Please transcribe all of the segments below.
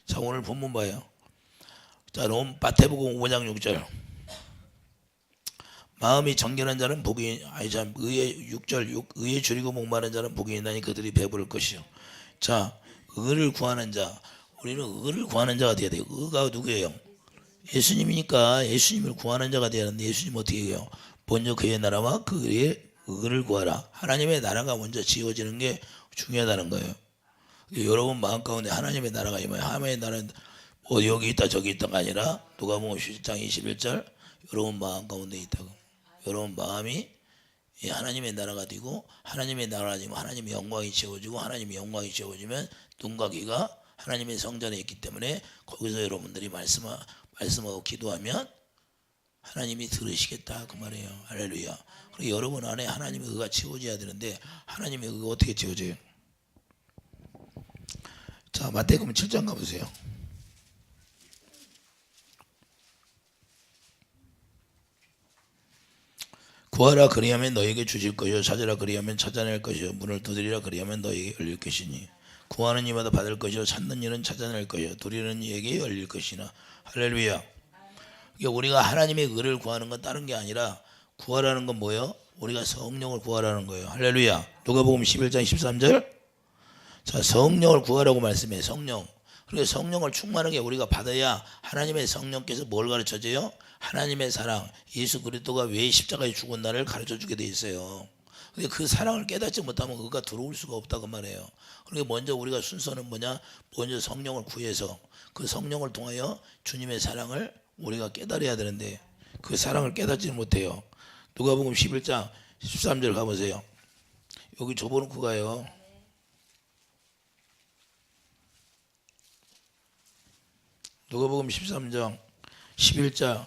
자, 오늘 본문 봐요. 자, 마태복음 5장 6절. 마음이 정결한 자는 복이 참 의에 6절 의에 줄이고 목마른 자는 복이 있나니 그들이 배부를 것이요. 자, 의를 구하는 자, 우리는 의를 구하는 자가 돼야 돼요. 의가 누구예요? 예수님이니까 예수님을 구하는 자가 돼야 하는데, 예수님 어떻게 해요? 먼저 그의 나라와 그의 의를 구하라. 하나님의 나라가 먼저 지어지는 게 중요하다는 거예요. 여러분 마음 가운데 하나님의 나라가 임하여, 하나님의 나라는 뭐 여기 있다 저기 있다가 아니라 누가복음 17장 21절 여러분 마음 가운데 있다고. 여러분 마음이 하나님의 나라가 되고, 하나님의 나라가 되면 하나님의 영광이 채워지고, 하나님의 영광이 채워지면 눈과 귀가 하나님의 성전에 있기 때문에 거기서 여러분들이 말씀하고 기도하면 하나님이 들으시겠다 그 말이에요. 할렐루야. 그리고 여러분 안에 하나님의 의가 채워져야 되는데, 하나님의 의가 어떻게 채워져요? 자, 마태복음 7장 가보세요. 구하라 그리하면 너에게 주실 것이요, 찾으라 그리하면 찾아낼 것이요, 문을 두드리라 그리하면 너에게 열릴 것이니 구하는 이마다 받을 것이요, 찾는 이는 찾아낼 것이요, 두드리는 이에게 열릴 것이나. 할렐루야. 우리가 하나님의 의를 구하는 건 다른 게 아니라, 구하라는 건 뭐예요? 우리가 성령을 구하라는 거예요. 할렐루야. 누가복음 11장 13절. 자, 성령을 구하라고 말씀해. 성령. 그리고 성령을 충만하게 우리가 받아야 하나님의 성령께서 뭘 가르쳐줘요? 하나님의 사랑, 예수 그리스도가 왜 십자가에 죽은 나를 가르쳐주게 돼 있어요. 근데 그 사랑을 깨닫지 못하면 의가 들어올 수가 없다고 말해요. 그러니까 먼저 우리가 순서는 뭐냐? 먼저 성령을 구해서 그 성령을 통하여 주님의 사랑을 우리가 깨달아야 되는데, 그 사랑을 깨닫지 못해요. 누가복음 11장 13절 가보세요. 여기 접어놓고 가요. 누가복음 13장 11장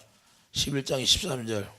13절.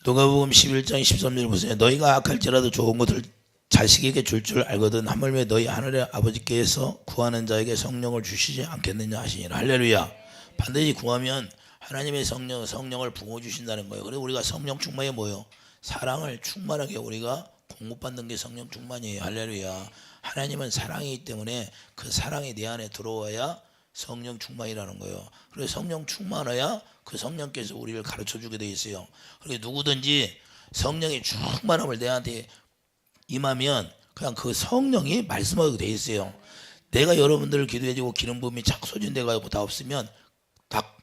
누가복음 11장 13절 보세요. 너희가 악할지라도 좋은 것을 자식에게 줄 줄 알거든 하물며 너희 하늘의 아버지께서 구하는 자에게 성령을 주시지 않겠느냐 하시니라. 할렐루야. 반드시 구하면 하나님의 성령을 부어주신다는 거예요. 그리고 우리가 성령 충만이 뭐예요? 사랑을 충만하게 우리가 공급받는 게 성령 충만이에요. 할렐루야. 하나님은 사랑이기 때문에 그 사랑이 내 안에 들어와야 성령 충만이라는 거예요. 그래서 성령 충만해야 그 성령께서 우리를 가르쳐주게 돼 있어요. 그리고 누구든지 성령의 충만함을 내한테 임하면 그냥 그 성령이 말씀하게 돼 있어요. 내가 여러분들을 기도해주고 기름 부음이 착 소진돼가지고 다 없으면 딱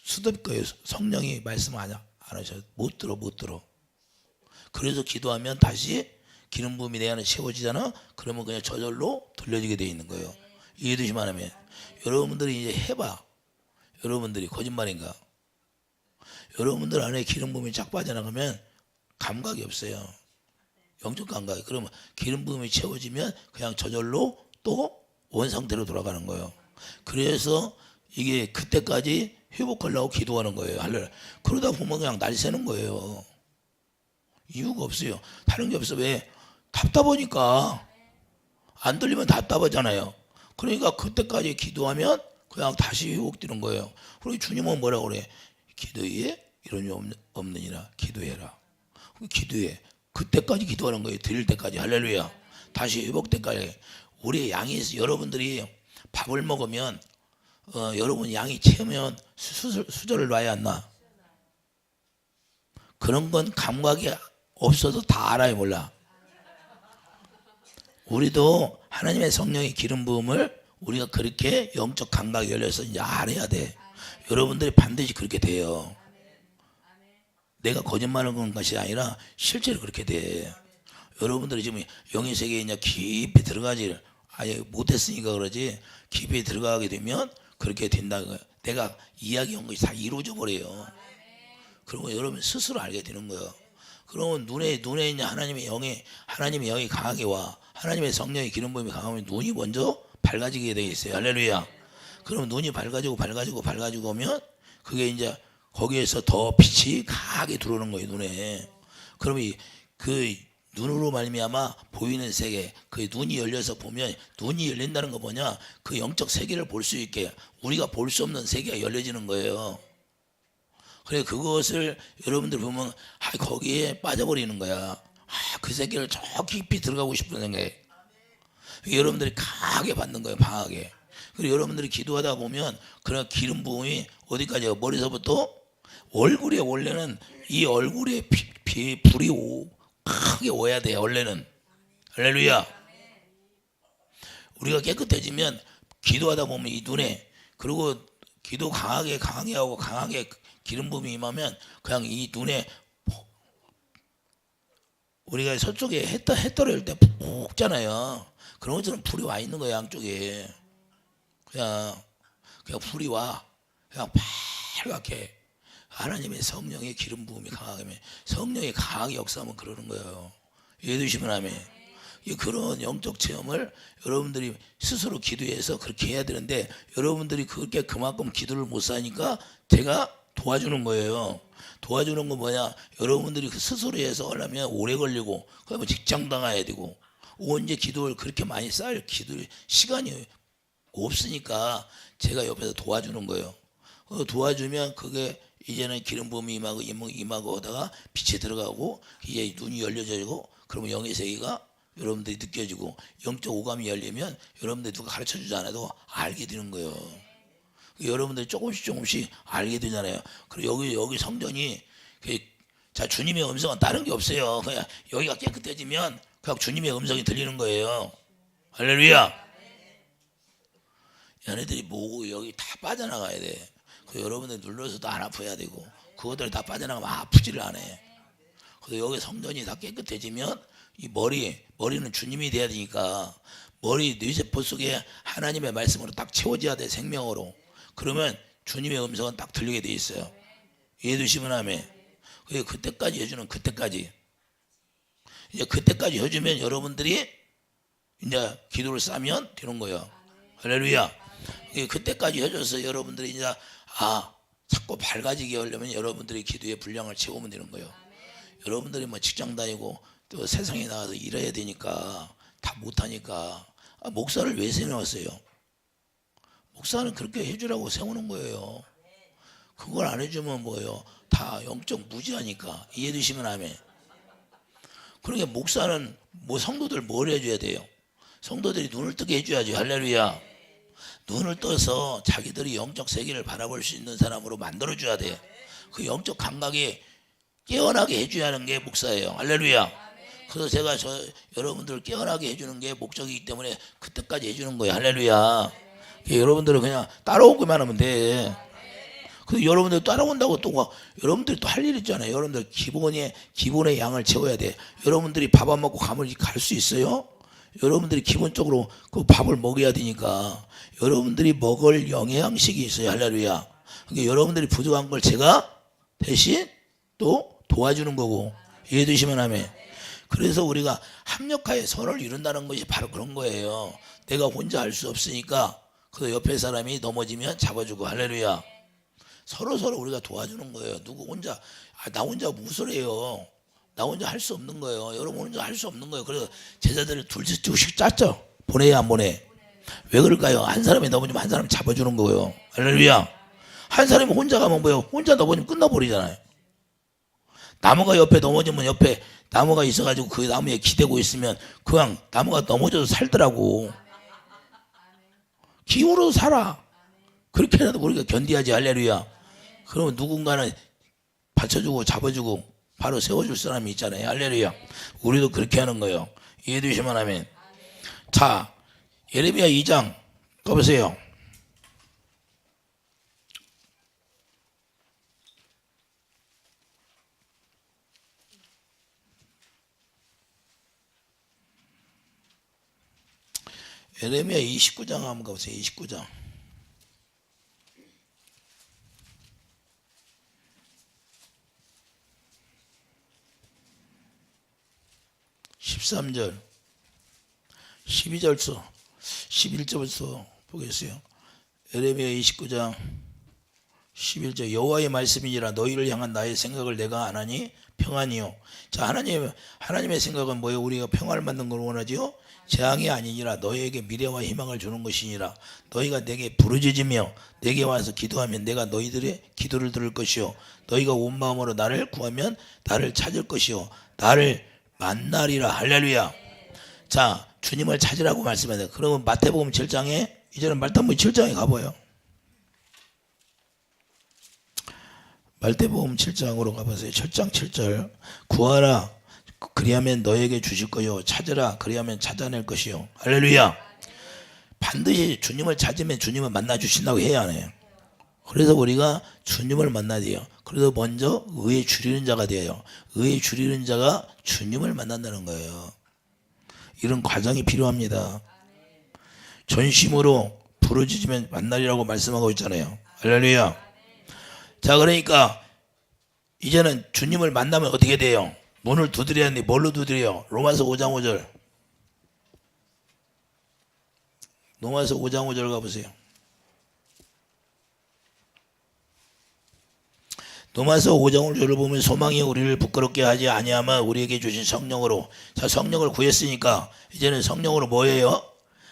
수습 거예요. 성령이 말씀 안 하셔. 못 들어. 그래서 기도하면 다시 기름 부음이 내 안에 채워지잖아. 그러면 그냥 저절로 들려지게 돼 있는 거예요. 이해되시면 하면 여러분들이 이제 해봐. 여러분들이 거짓말인가? 여러분들 안에 기름 부음이 쫙 빠져나가면 감각이 없어요. 영적 감각이. 그러면 기름 부음이 채워지면 그냥 저절로 또 원상태로 돌아가는 거예요. 그래서 이게 그때까지 회복하려고 기도하는 거예요. 할렐루야. 그러다 보면 그냥 날 새는 거예요. 이유가 없어요. 다른 게 없어. 왜? 답답하니까. 안 들리면 답답하잖아요. 그러니까 그때까지 기도하면 그냥 다시 회복되는 거예요. 그리고 주님은 뭐라고 그래? 기도에 이론이 없느니라. 기도해라. 기도해. 그때까지 기도하는 거예요. 드릴 때까지. 할렐루야. 다시 회복 때까지. 우리 양이, 여러분들이 밥을 먹으면 여러분 양이 채우면 수저를 놔야 안 나? 그런 건 감각이 없어도 다 알아요. 몰라? 우리도 하나님의 성령의 기름 부음을 우리가 그렇게 영적 감각이 열려서 이제 알아야 돼. 여러분들이 반드시 그렇게 돼요. 내가 거짓말하는 것이 아니라 실제로 그렇게 돼. 여러분들이 지금 영의 세계에 이제 깊이 들어가지 아예 못했으니까 그러지, 깊이 들어가게 되면 그렇게 된다. 내가 이야기한 것이 다 이루어져 버려요. 그러면 여러분 스스로 알게 되는 거예요. 그러면 눈에 있는 하나님의 영이 강하게 와. 하나님의 성령의 기름 부음이 강하면 눈이 먼저 밝아지게 되어 있어요. 할렐루야. 그러면 눈이 밝아지고 오면 그게 이제 거기에서 더 빛이 강하게 들어오는 거예요. 눈에. 그러면 그 눈으로 말미암아 보이는 세계, 그 눈이 열려서 보면, 눈이 열린다는 거 뭐냐? 그 영적 세계를 볼 수 있게 우리가 볼 수 없는 세계가 열려지는 거예요. 그래 그것을 여러분들 보면 거기에 빠져버리는 거야. 그 세계를 저 깊이 들어가고 싶은 생각에 여러분들이 강하게 받는 거예요. 강하게. 그리고 여러분들이 기도하다 보면 그런 기름 부음이 어디까지요? 머리서부터 얼굴에, 원래는 이 얼굴에 불이 크게 오야 돼요. 원래는. 할렐루야. 우리가 깨끗해지면 기도하다 보면 이 눈에, 그리고 기도 강하게 하고 강하게 기름 부음이 임하면 그냥 이 눈에, 우리가 서쪽에 해 떨어질 때 푹잖아요. 그런 것처럼 불이 와 있는 거예요. 양쪽에 그냥 불이 와. 그냥 빨갛게. 하나님의 성령의 기름 부음이 강하게, 성령이 강하게 역사하면 그러는 거예요. 이해되시면 아멘. 그런 영적 체험을 여러분들이 스스로 기도해서 그렇게 해야 되는데, 여러분들이 그렇게 그만큼 기도를 못 사니까 제가 도와주는 거예요. 도와주는 건 뭐냐? 여러분들이 그 스스로 해서 하려면 오래 걸리고, 그러면 직장 당해야 되고, 언제 기도를 그렇게 많이 쌓을 기도 시간이 없으니까 제가 옆에서 도와주는 거예요. 도와주면 그게 이제는 기름 부음이 임하고 하다가 빛이 들어가고 이제 눈이 열려지고, 그러면 영의 세계가 여러분들이 느껴지고, 영적 오감이 열리면 여러분들이 누가 가르쳐 주지 않아도 알게 되는 거예요. 여러분들이 조금씩 알게 되잖아요. 그리고 여기 성전이, 자, 주님의 음성은 다른 게 없어요. 그냥 여기가 깨끗해지면 그냥 주님의 음성이 들리는 거예요. 할렐루야. 얘네들이 뭐고 여기 다 빠져나가야 돼. 여러분들 눌러서도 안 아파야 되고, 그것들이 다 빠져나가면 아프지를 않아. 그래서 여기 성전이 다 깨끗해지면 이 머리는 주님이 돼야 되니까 머리 뇌세포 속에 하나님의 말씀으로 딱 채워져야 돼. 생명으로. 그러면 주님의 음성은 딱 들리게 돼 있어요. 이해되시면 아멘. 그때까지 해주는, 그때까지 이제 그때까지 해주면 여러분들이 이제 기도를 쌓으면 되는 거예요. 할렐루야. 그때까지 해줘서 여러분들이 이제 자꾸 밝아지게 하려면 여러분들이 기도의 분량을 채우면 되는 거예요. 여러분들이 뭐 직장 다니고 또 세상에 나가서 일해야 되니까 다 못하니까, 목사를 왜 세워놨어요? 목사는 그렇게 해주라고 세우는 거예요. 그걸 안 해주면 뭐예요? 다 영적 무지하니까. 이해되시면 아멘. 그러니까 목사는 뭐 성도들 뭘 해줘야 돼요? 성도들이 눈을 뜨게 해줘야지. 할렐루야. 눈을 떠서 자기들이 영적 세계를 바라볼 수 있는 사람으로 만들어줘야 돼. 그 영적 감각에 깨어나게 해줘야 하는 게 목사예요. 할렐루야. 그래서 제가 여러분들을 깨어나게 해주는 게 목적이기 때문에 그때까지 해주는 거예요. 할렐루야. 여러분들은 그냥 따라오기만 하면 돼. 근데 여러분들 따라온다고 또 여러분들이 또 할 일 있잖아요. 여러분들 기본의 양을 채워야 돼. 여러분들이 밥 안 먹고 갈 수 있어요? 여러분들이 기본적으로 그 밥을 먹어야 되니까 여러분들이 먹을 영양식이 있어요. 할렐루야. 그러니까 여러분들이 부족한 걸 제가 대신 또 도와주는 거고. 이해되시면 하면. 그래서 우리가 합력하여 선을 이룬다는 것이 바로 그런 거예요. 내가 혼자 할 수 없으니까 그 옆에 사람이 넘어지면 잡아주고. 할렐루야. 서로 우리가 도와주는 거예요. 누구 혼자, 나 혼자 무술해요. 나 혼자 할 수 없는 거예요. 여러분 혼자 할 수 없는 거예요. 그래서 제자들을 둘씩 짰죠. 보내야 안 보내? 왜 그럴까요? 한 사람이 넘어지면 한 사람이 잡아주는 거예요. 할렐루야. 한 사람이 혼자 가면 뭐예요? 혼자 넘어지면 끝나버리잖아요. 나무가 옆에 넘어지면 옆에 나무가 있어가지고 그 나무에 기대고 있으면 그냥 나무가 넘어져서 살더라고. 기울어도 살아. 그렇게라도 우리가 견디야지. 할렐루야. 그러면 누군가는 받쳐주고 잡아주고 바로 세워줄 사람이 있잖아요. 할렐루야. 우리도 그렇게 하는 거예요. 이해되시면 아멘. 자, 예레미야 2장 가보세요. 예레미야 29장 한번 가보세요. 29장 13절 12절부터 11절부터 보겠어요. 예레미야 29장 11절 여호와의 말씀이니라 너희를 향한 나의 생각을 내가 아나니 평안이요. 자, 하나님의 생각은 뭐예요? 우리가 평안을 받는 걸 원하지요? 재앙이 아니니라 너희에게 미래와 희망을 주는 것이니라. 너희가 내게 부르짖으며 내게 와서 기도하면 내가 너희들의 기도를 들을 것이요. 너희가 온 마음으로 나를 구하면 나를 찾을 것이요. 나를 만나리라. 할렐루야. 자, 주님을 찾으라고 말씀해요. 그러면 마태복음 7장에 이제는 말씀은 7장에 가봐요. 마태복음 7장으로 가보세요. 7장 7절. 구하라 그리하면 너에게 주실 거요. 찾으라 그리하면 찾아낼 것이요. 할렐루야. 반드시 주님을 찾으면 주님을 만나 주신다고 해야 하네요. 그래서 우리가 주님을 만나야 돼요. 그래서 먼저 의에 줄이는 자가 돼요. 의에 줄이는 자가 주님을 만난다는 거예요. 이런 과정이 필요합니다. 전심으로 부르짖으면 만나리라고 말씀하고 있잖아요. 할렐루야. 자, 그러니까 이제는 주님을 만나면 어떻게 돼요? 문을 두드려야 하는데 뭘로 두드려요? 로마서 5장 5절. 로마서 5장 5절 가보세요. 로마서 5장 5절을 보면 소망이 우리를 부끄럽게 하지 아니하면 우리에게 주신 성령으로. 자, 성령을 구했으니까 이제는 성령으로 뭐예요?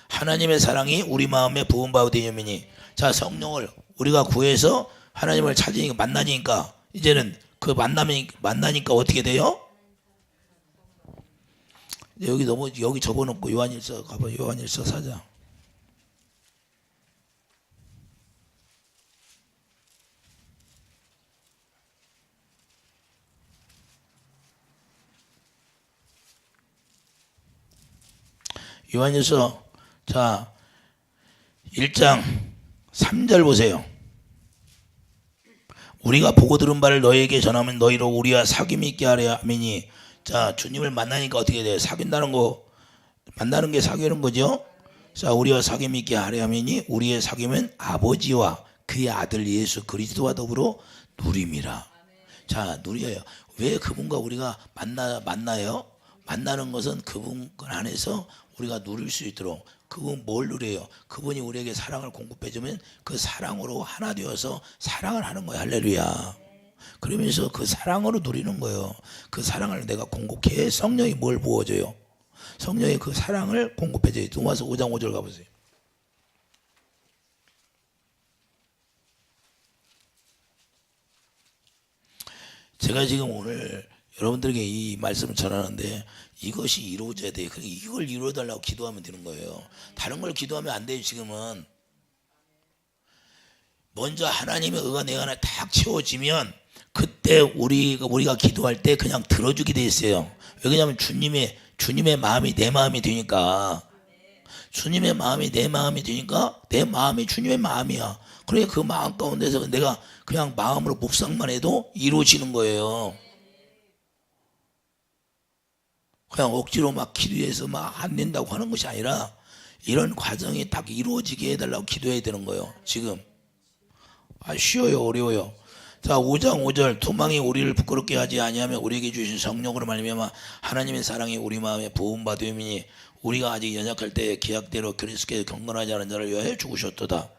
하나님의 사랑이 우리 마음에 부은바 되음이니. 자, 성령을 우리가 구해서 하나님을 찾으니까 만나니까 이제는 그 만나니까 어떻게 돼요? 여기 너무 여기 접어놓고 요한일서 가봐. 요한일서 4장. 요한일서 자 1장 3절 보세요. 우리가 보고 들은 바를 너희에게 전하면 너희로 우리와 사귐이 있게 하려 함이니. 자, 주님을 만나니까 어떻게 돼요? 사귄다는 거, 만나는 게 사귀는 거죠. 자, 우리와 사귐이 있게 하려 함이니 우리의 사귐은 아버지와 그의 아들 예수 그리스도와 더불어 누림이라. 자, 누려요. 왜 그분과 우리가 만나요? 만나는 것은 그분 안에서 우리가 누릴 수 있도록. 그분 뭘 누려요? 그분이 우리에게 사랑을 공급해주면 그 사랑으로 하나 되어서 사랑을 하는 거예요. 할렐루야. 그러면서 그 사랑으로 누리는 거예요. 그 사랑을 내가 공급해. 성령이 뭘 부어줘요? 성령이 그 사랑을 공급해줘요. 로마서 5장 5절 가보세요. 제가 지금 오늘 여러분들에게 이 말씀을 전하는데 이것이 이루어져야 돼요. 이걸 이루어달라고 기도하면 되는 거예요. 다른 걸 기도하면 안 돼요. 지금은 먼저 하나님의 의가 내 안에 딱 채워지면 그때 우리가 기도할 때 그냥 들어주게 돼 있어요. 왜냐하면 주님의 마음이 내 마음이 되니까. 주님의 마음이 내 마음이 되니까 내 마음이 주님의 마음이야. 그러니까 그 마음 가운데서 내가 그냥 마음으로 묵상만 해도 이루어지는 거예요. 그냥 억지로 막 기도해서 막 안 된다고 하는 것이 아니라 이런 과정이 딱 이루어지게 해달라고 기도해야 되는 거예요. 지금 쉬워요? 어려워요? 자, 5장 5절. 투망이 우리를 부끄럽게 하지 아니하면 우리에게 주신 성령으로 말미암아 하나님의 사랑이 우리 마음에 부은바 되음이니. 우리가 아직 연약할 때에 계약대로 그리스도께서 경건하지 않은 자를 위하여 죽으셨도다.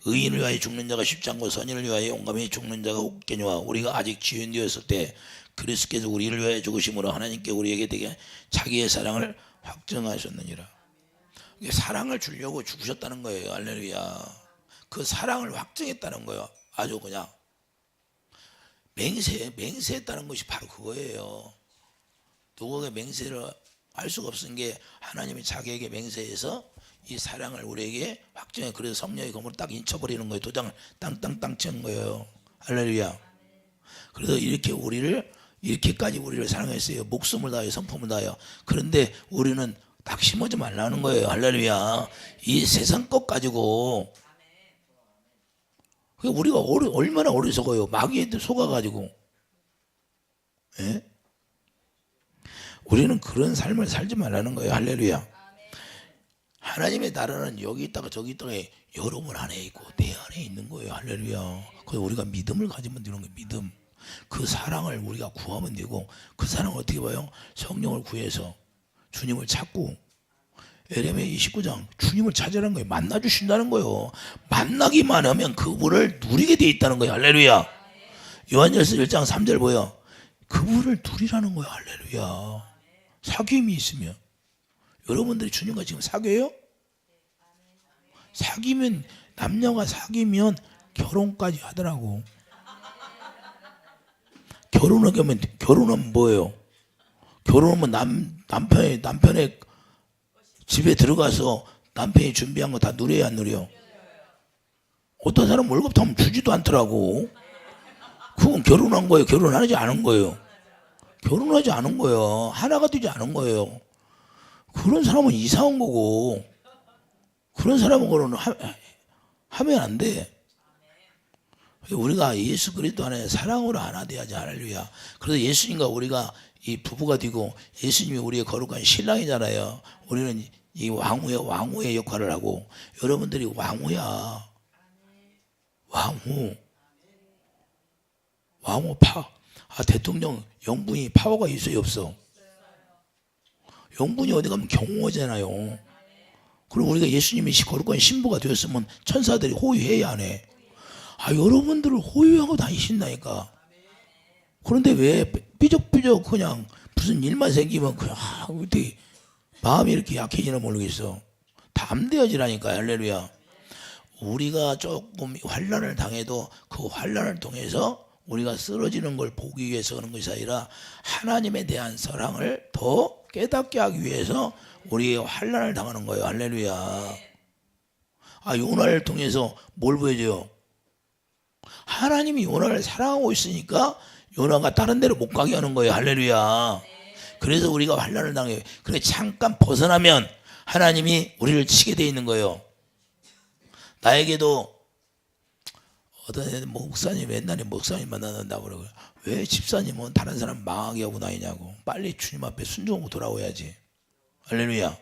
의인을 위하여 죽는 자가 쉽지 않고 선인을 위하여 용감히 죽는 자가 없겠니와. 우리가 아직 지연되었을 때 그리스도께서 우리를 위하여 죽으심으로 하나님께 우리에게 되게 자기의 사랑을 확증하셨느니라. 사랑을 주려고 죽으셨다는 거예요. 할렐루야. 그 사랑을 확증했다는 거예요. 아주 그냥 맹세했다는 것이 바로 그거예요. 누구에게 맹세를 할 수가 없은 게 하나님이 자기에게 맹세해서 이 사랑을 우리에게 확증해. 그래서 성령의 검으로 딱 인쳐버리는 거예요. 도장을 땅땅땅 치는 거예요. 할렐루야. 그래서 이렇게까지 우리를 사랑했어요. 목숨을 다하여 성품을 다하여. 그런데 우리는 낙심하지 말라는 거예요. 할렐루야. 이 세상 것 가지고 우리가 얼마나 어리석어요. 마귀한테 속아가지고. 예? 우리는 그런 삶을 살지 말라는 거예요. 할렐루야. 하나님의 나라는 여기 있다가 저기 있다가 여러분 안에 있고 내 안에 있는 거예요. 할렐루야. 그래서 우리가 믿음을 가지면 되는 거예요. 믿음. 그 사랑을 우리가 구하면 되고, 그 사랑을 어떻게 봐요? 성령을 구해서 주님을 찾고. 에레미야 29장 주님을 찾으라는 거예요. 만나 주신다는 거예요. 만나기만 하면 그분을 누리게 돼 있다는 거예요. 할렐루야. 요한일서 1장 3절 뭐예요? 그분을 누리라는 거예요. 할렐루야. 사귐이 있으면. 여러분들이 주님과 지금 사귀어요? 사귀면, 남녀가 사귀면 결혼까지 하더라고. 결혼하면 뭐예요? 결혼하면 남편의 집에 들어가서 남편이 준비한 거 다 누려야 안 누려? 어떤 사람 월급 타면 주지도 않더라고. 그건 결혼한 거예요? 결혼하지 않은 거예요? 결혼하지 않은 거예요. 하나가 되지 않은 거예요. 그런 사람은 이상한 거고, 그런 사람은 하면 안 돼. 우리가 예수 그리스도 안에 사랑으로 하나 돼야지. 할렐루야. 그래서 예수님과 우리가 이 부부가 되고 예수님이 우리의 거룩한 신랑이잖아요. 우리는 이 왕후의 역할을 하고, 여러분들이 왕후야. 왕후 대통령 영분이 파워가 있어요, 없어? 영분이 어디 가면 경호잖아요. 그럼 우리가 예수님이 거룩한 신부가 되었으면 천사들이 호위해야 안 해? 여러분들을 호위하고 다니신다니까. 그런데 왜 삐적삐적 그냥 무슨 일만 생기면 어떻게 마음이 이렇게 약해지나 모르겠어. 담대해지라니까. 할렐루야. 우리가 조금 환난을 당해도 그 환난을 통해서 우리가 쓰러지는 걸 보기 위해서 그런 것이 아니라 하나님에 대한 사랑을 더 깨닫게 하기 위해서 우리의 환난을 당하는 거예요. 할렐루야. 요나를 통해서 뭘 보여줘요? 하나님이 요나를 사랑하고 있으니까 요나가 다른 데로 못 가게 하는 거예요. 할렐루야. 그래서 우리가 환난을 당해요. 그래 잠깐 벗어나면 하나님이 우리를 치게 돼 있는 거예요. 나에게도 어떤 목사님, 옛날에 목사님 만난다고 그러고, 왜 집사님은 다른 사람 망하게 하고 다니냐고. 빨리 주님 앞에 순종하고 돌아오야지. 할렐루야.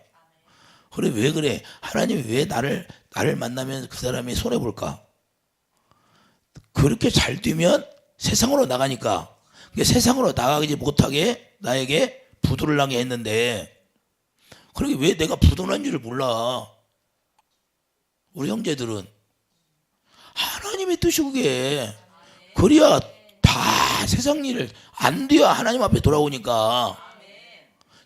그래 왜 그래? 하나님이 왜 나를 만나면 그 사람이 손해볼까? 그렇게 잘 뛰면 세상으로 나가니까. 세상으로 나가지 못하게 나에게 부도를 나게 했는데, 그러게 왜 내가 부도난 줄을 몰라? 우리 형제들은 하나님의 뜻이 그게. 그래야 다 세상 일을 안 돼야 하나님 앞에 돌아오니까.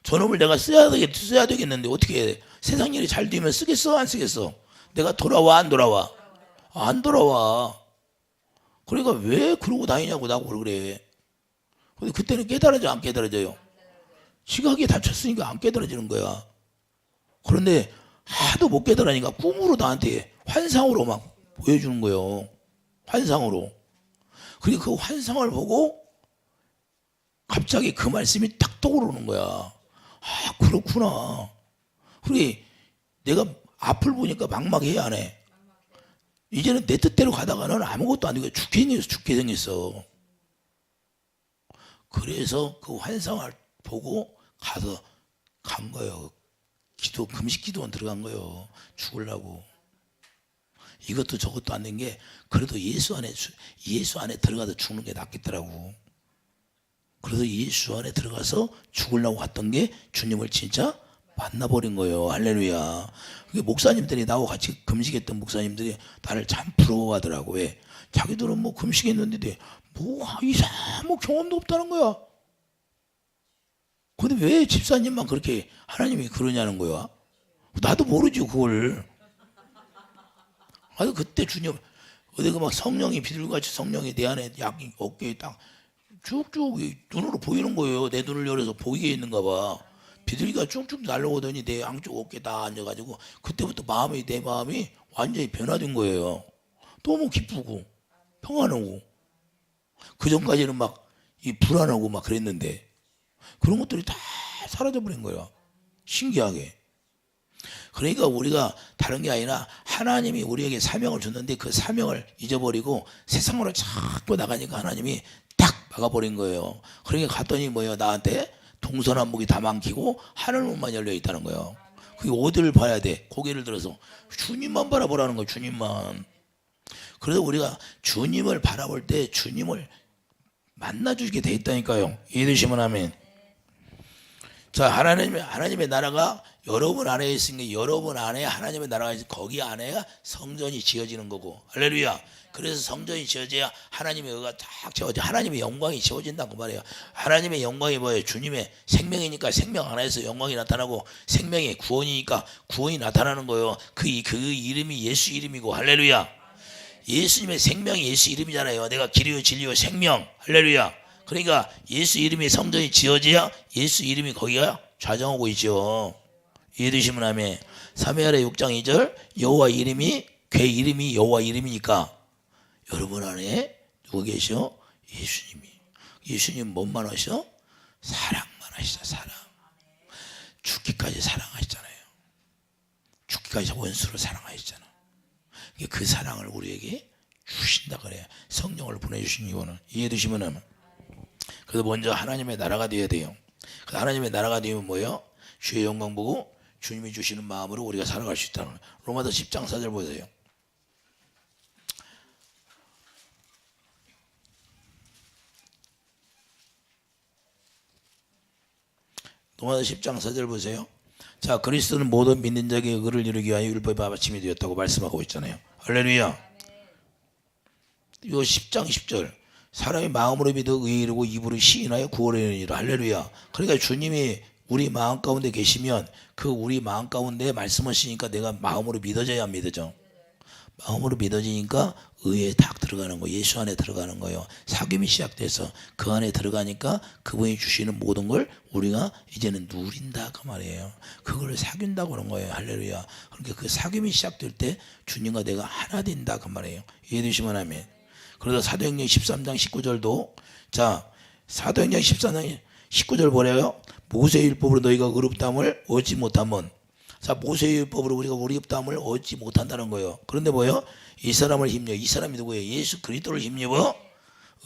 저놈을 내가 써야 되겠는데 어떻게 해? 세상 일이 잘 되면 쓰겠어 안 쓰겠어? 내가 돌아와 안 돌아와? 안 돌아와. 그러니까 왜 그러고 다니냐고 나보고 그래. 근데 그때는 깨달아져 안 깨달아져요? 지각에 다쳤으니까 안 깨달아지는 거야. 그런데 하도 못 깨달으니까 꿈으로 나한테 환상으로 막 보여주는 거예요. 환상으로. 그리고 그 환상을 보고 갑자기 그 말씀이 딱 떠오르는 거야. 그렇구나. 그래 내가 앞을 보니까 막막해 안 해? 이제는 내 뜻대로 가다가는 아무것도 안 되고 죽게 생겼어. 그래서 그 환상을 보고 간 거예요. 금식 기도원 들어간 거예요. 죽으려고. 이것도 저것도 안 된 게, 그래도 예수 안에 들어가서 죽는 게 낫겠더라고. 그래서 예수 안에 들어가서 죽으려고 갔던 게 주님을 진짜 만나버린 거예요. 할렐루야. 목사님들이 나하고 같이 금식했던 목사님들이 나를 참 부러워하더라고. 왜? 자기들은 뭐 금식했는데 이상한 경험도 없다는 거야. 근데 왜 집사님만 그렇게 하나님이 그러냐는 거야. 나도 모르지 그걸. 그때 주님 어디가 막 성령이 비둘기같이 성령이 내 안에 어깨에 딱 쭉쭉 눈으로 보이는 거예요. 내 눈을 열어서 보이게 있는가 봐. 비둘기가 쭉쭉 날아오더니 내 양쪽 어깨에 딱 앉아가지고 그때부터 내 마음이 완전히 변화된 거예요. 너무 기쁘고 평안하고. 그 전까지는 막 이 불안하고 막 그랬는데 그런 것들이 다 사라져버린 거예요. 신기하게. 그러니까 우리가 다른 게 아니라 하나님이 우리에게 사명을 줬는데 그 사명을 잊어버리고 세상으로 자꾸 나가니까 하나님이 딱 막아버린 거예요. 그러니까 갔더니 나한테 동서남북이 다 막히고 하늘문만 열려 있다는 거예요. 그게 어디를 봐야 돼? 고개를 들어서 주님만 바라보라는 거예요. 주님만. 그래서 우리가 주님을 바라볼 때 주님을 만나주게 돼 있다니까요. 이해되시면 아멘. 자, 하나님의 나라가 여러분 안에 있으니까 여러분 안에 하나님의 나라가 있으니까 거기 안에가 성전이 지어지는 거고. 할렐루야. 그래서 성전이 지어져야 하나님의 의가 딱 채워져. 하나님의 영광이 채워진다고 말해요. 하나님의 영광이 뭐예요? 주님의 생명이니까 생명 안에서 영광이 나타나고, 생명의 구원이니까 구원이 나타나는 거예요. 그 이름이 예수 이름이고. 할렐루야. 예수님의 생명이 예수 이름이잖아요. 내가 길이요 진리요 생명. 할렐루야. 그러니까 예수 이름이 성전이 지어져야 예수 이름이 거기가 좌정하고 있죠. 이해되시면 아멘. 사무엘하 6장 2절 여호와 이름이 궤 이름이 여호와 이름이니까 여러분 안에 누구 계셔? 예수님이. 예수님 뭔만 하셔? 사랑만 하시죠. 사랑. 죽기까지 사랑하시잖아요. 죽기까지 원수를 사랑하셨잖아. 그 사랑을 우리에게 주신다 그래요. 성령을 보내주신 이유는. 이해되시면 아멘. 그래서 먼저 하나님의 나라가 되어야 돼요. 그 하나님의 나라가 되면 뭐예요? 주의 영광 보고 주님이 주시는 마음으로 우리가 살아갈 수 있다는 거예요. 로마서 10장 4절 보세요. 로마서 10장 4절 보세요. 자, 그리스도는 모든 믿는 자에게 의를 이루기 위하여 율법의 마침이 되었다고 말씀하고 있잖아요. 할렐루야. 요 10장 10절 사람이 마음으로 믿어 의에 이르고 입으로 시인하여 구원에 이르니라. 할렐루야. 그러니까 주님이 우리 마음 가운데 계시면 그 우리 마음 가운데 말씀하시니까 내가 마음으로 믿어져야 안 믿어져. 마음으로 믿어지니까 의에 딱 들어가는 거예요. 예수 안에 들어가는 거예요. 사귐이 시작돼서 그 안에 들어가니까 그분이 주시는 모든 걸 우리가 이제는 누린다 그 말이에요. 그걸 사귄다고 그런 거예요. 할렐루야. 그러니까 그 사귐이 시작될 때 주님과 내가 하나 된다 그 말이에요. 이해되시면 아멘. 그래서 사도행전 13장 19절도 자 사도행전 13장 19절 보래요. 모세의 율법으로 너희가 의롭다함을 얻지 못하면 자 모세의 율법으로 우리가 의롭다함을 얻지 못한다는 거예요. 그런데 뭐예요? 이 사람을 힘입어. 이 사람이 누구예요? 예수 그리스도를 힘입어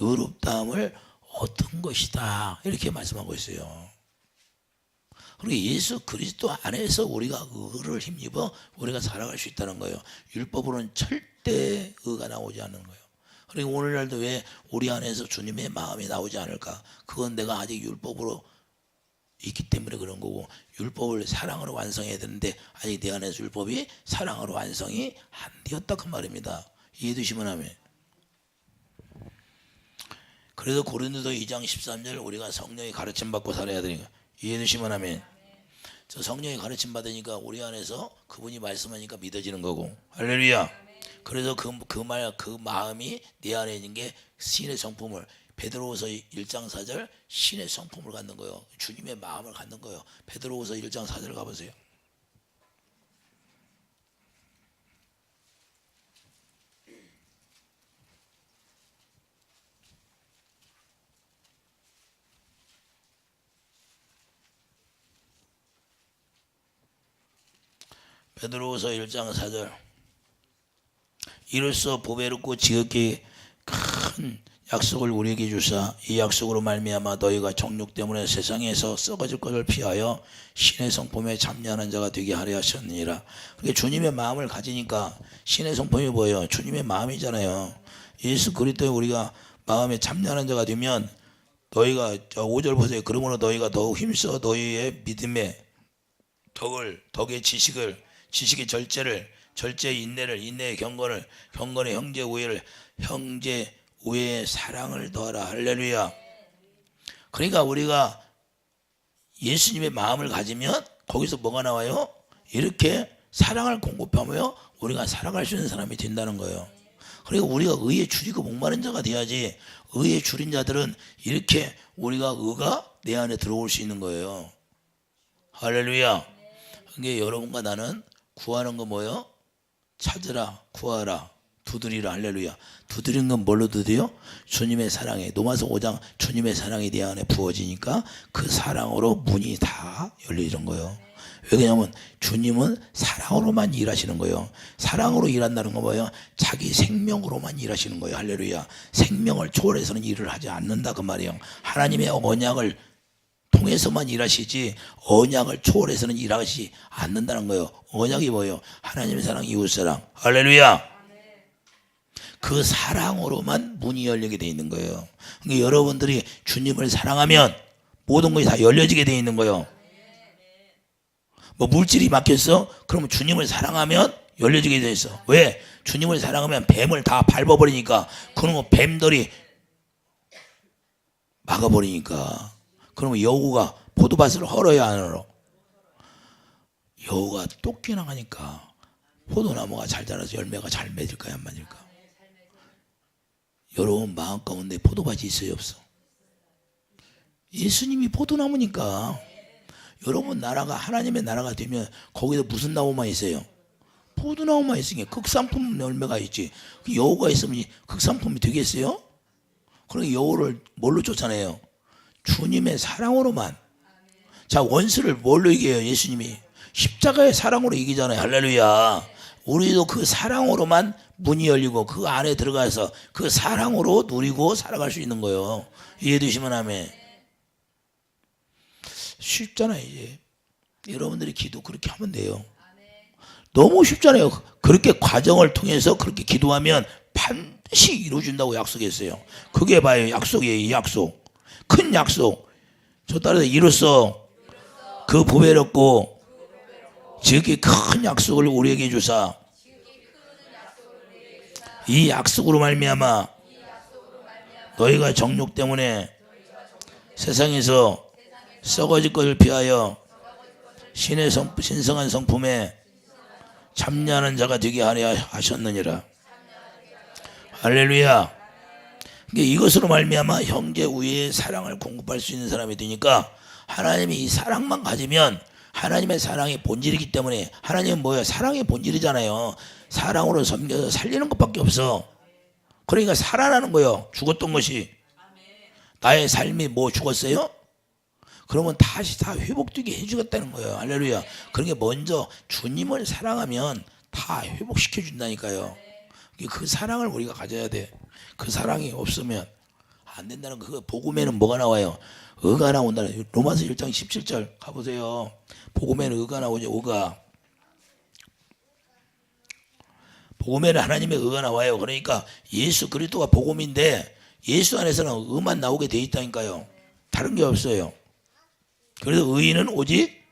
의롭다함을 얻은 것이다. 이렇게 말씀하고 있어요. 그리고 예수 그리스도 안에서 우리가 의를 힘입어 우리가 살아갈 수 있다는 거예요. 율법으로는 절대 의가 나오지 않는 거예요. 그리고 오늘날도 왜 우리 안에서 주님의 마음이 나오지 않을까? 그건 내가 아직 율법으로 있기 때문에 그런 거고 율법을 사랑으로 완성해야 되는데 아직 내 안에서 율법이 사랑으로 완성이 안 되었다 그 말입니다. 이해되시면 하면. 그래서 고린도서 2장 13절 우리가 성령의 가르침 받고 살아야 되니까 이해되시면 하면. 저 성령의 가르침 받으니까 우리 안에서 그분이 말씀하니까 믿어지는 거고. 할렐루야. 그래서 그 마음이 내 안에 있는 게 신의 성품을 베드로후서 1장 4절 신의 성품을 갖는 거예요. 주님의 마음을 갖는 거예요. 베드로후서 1장 4절 가보세요. 베드로후서 1장 4절 이로써 보배롭고 지극히 큰 약속을 우리에게 주사 이 약속으로 말미암아 너희가 정욕 때문에 세상에서 썩어질 것을 피하여 신의 성품에 참여하는 자가 되게 하려 하셨느니라. 그러니까 주님의 마음을 가지니까 신의 성품이 뭐예요? 주님의 마음이잖아요. 예수 그리스도에 우리가 마음에 참여하는 자가 되면 너희가 5절 보세요. 그러므로 너희가 더욱 힘써 너희의 믿음의 덕의 지식의 절제의 인내를 인내의 경건을 경건의 형제 우애를 형제 우애의 사랑을 더하라. 할렐루야. 그러니까 우리가 예수님의 마음을 가지면 거기서 뭐가 나와요? 이렇게 사랑을 공급하며 우리가 살아갈 수 있는 사람이 된다는 거예요. 그러니까 우리가 의에 줄이고 목마른 자가 돼야지. 의에 줄인 자들은 이렇게 우리가 의가 내 안에 들어올 수 있는 거예요. 할렐루야. 그게 여러분과 나는 구하는 거 뭐예요? 찾으라, 구하라, 두드리라. 할렐루야. 두드리는 건 뭘로 두드려? 주님의 사랑에. 로마서 5장 주님의 사랑이 내 안에 부어지니까 그 사랑으로 문이 다 열리는 거예요. 왜냐하면 주님은 사랑으로만 일하시는 거예요. 사랑으로 일한다는 건 뭐예요? 자기 생명으로만 일하시는 거예요. 할렐루야. 생명을 초월해서는 일을 하지 않는다 그 말이에요. 하나님의 언약을 통해서만 일하시지 언약을 초월해서는 일하지 않는다는 거예요. 언약이 뭐예요? 하나님의 사랑, 이웃사랑. 할렐루야. 그 사랑으로만 문이 열리게 돼 있는 거예요. 그러니까 여러분들이 주님을 사랑하면 모든 것이 다 열려지게 돼 있는 거예요. 뭐 물질이 막혔어? 그러면 주님을 사랑하면 열려지게 돼 있어. 왜? 주님을 사랑하면 뱀을 다 밟아버리니까. 그러면 뱀들이 막아버리니까. 그러면 여우가 포도밭을 헐어야 안 헐어? 여우가 똑기나 가니까 포도나무가 잘 자라서 열매가 잘 맺을까요, 안 맺을까? 여러분 마음 가운데 포도밭이 있어요, 없어? 예수님이 포도나무니까. 여러분 나라가 하나님의 나라가 되면 거기서 무슨 나무만 있어요? 포도나무만 있으니까 극상품 열매가 있지. 여호가 있으면 극상품이 되겠어요? 그러니까 여호를 뭘로 쫓아내요? 주님의 사랑으로만. 자, 원수를 뭘로 이겨요? 예수님이 십자가의 사랑으로 이기잖아요. 할렐루야. 우리도 그 사랑으로만 문이 열리고 그 안에 들어가서 그 사랑으로 누리고 살아갈 수 있는 거예요. 이해되시면 아멘. 쉽잖아요. 이제 여러분들이 기도 그렇게 하면 돼요. 너무 쉽잖아요. 그렇게 과정을 통해서 그렇게 기도하면 반드시 이루어진다고 약속했어요. 그게 봐요. 약속이에요. 이 약속. 큰 약속. 저 따라서 이로써 그 보배롭고 지극히 큰 약속을 우리에게 주사 이 약속으로 말미암아 너희가 정욕 때문에 세상에서 썩어질 것을 피하여 신성한 성품에 참여하는 자가 되게 하려 하셨느니라. 할렐루야. 그러니까 이것으로 말미암아 형제 우애의 사랑을 공급할 수 있는 사람이 되니까 하나님이 이 사랑만 가지면 하나님의 사랑의 본질이기 때문에 하나님은 뭐예요? 사랑의 본질이잖아요. 사랑으로 섬겨서 살리는 것밖에 없어. 그러니까 살아나는 거예요. 죽었던 것이. 나의 삶이 뭐 죽었어요? 그러면 다시 다 회복되게 해주겠다는 거예요. 할렐루야. 그러니까 먼저 주님을 사랑하면 다 회복시켜 준다니까요. 그 사랑을 우리가 가져야 돼. 그 사랑이 없으면 안 된다는 거. 그 복음에는 뭐가 나와요? 의가 나온다는. 로마서 1장 17절 가보세요. 복음에는 의가 나오죠. 의가. 복음에는 하나님의 의가 나와요. 그러니까 예수 그리스도가 복음인데 예수 안에서는 의만 나오게 돼 있다니까요. 다른 게 없어요. 그래서 의인은 오직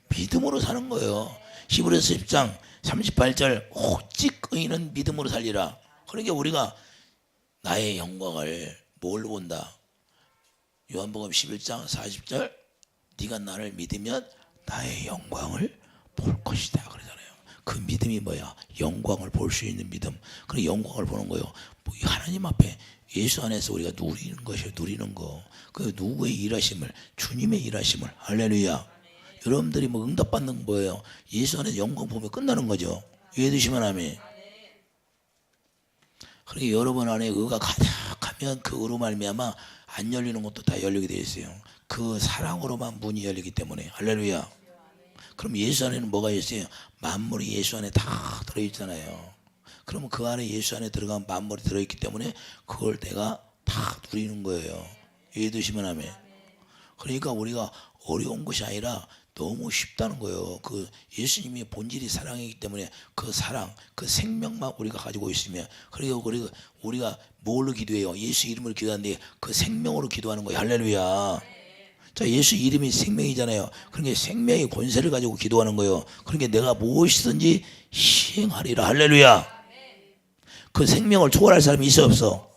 믿음으로 사는 거예요. 히브리서 10장 38절 오직 의인은 믿음으로 살리라. 그러니까 우리가 나의 영광을 뭘로 본다? 요한복음 11장 40절 네가 나를 믿으면 나의 영광을 볼 것이다 그러잖아요. 그 믿음이 뭐야? 영광을 볼 수 있는 믿음. 그래 영광을 보는 거예요. 뭐 하나님 앞에 예수 안에서 우리가 누리는 것이에요. 누리는 거. 그 누구의 일하심을? 주님의 일하심을. 할렐루야. 여러분들이 뭐 응답받는 거예요. 예수 안에서 영광 보면 끝나는 거죠. 이해되시면 아멘. 그러니까 여러분 안에 의가 가득하면 그 의로 말미암아 안 열리는 것도 다 열리게 되어 있어요. 그 사랑으로만 문이 열리기 때문에. 할렐루야. 그럼 예수 안에는 뭐가 있어요? 만물이 예수 안에 다 들어있잖아요. 그러면 그 안에 예수 안에 들어가면 만물이 들어있기 때문에 그걸 내가 다 누리는 거예요. 이해되시면 아멘. 그러니까 우리가 어려운 것이 아니라 너무 쉽다는 거예요. 그 예수님의 본질이 사랑이기 때문에 그 사랑, 그 생명만 우리가 가지고 있으면, 그러니까 우리가 뭘로 기도해요? 예수 이름으로 기도하는데 그 생명으로 기도하는 거예요. 할렐루야. 자, 예수 이름이 생명이잖아요. 그러니까 생명의 권세를 가지고 기도하는 거예요. 그러니까 내가 무엇이든지 시행하리라. 할렐루야. 그 생명을 초월할 사람이 있어 없어?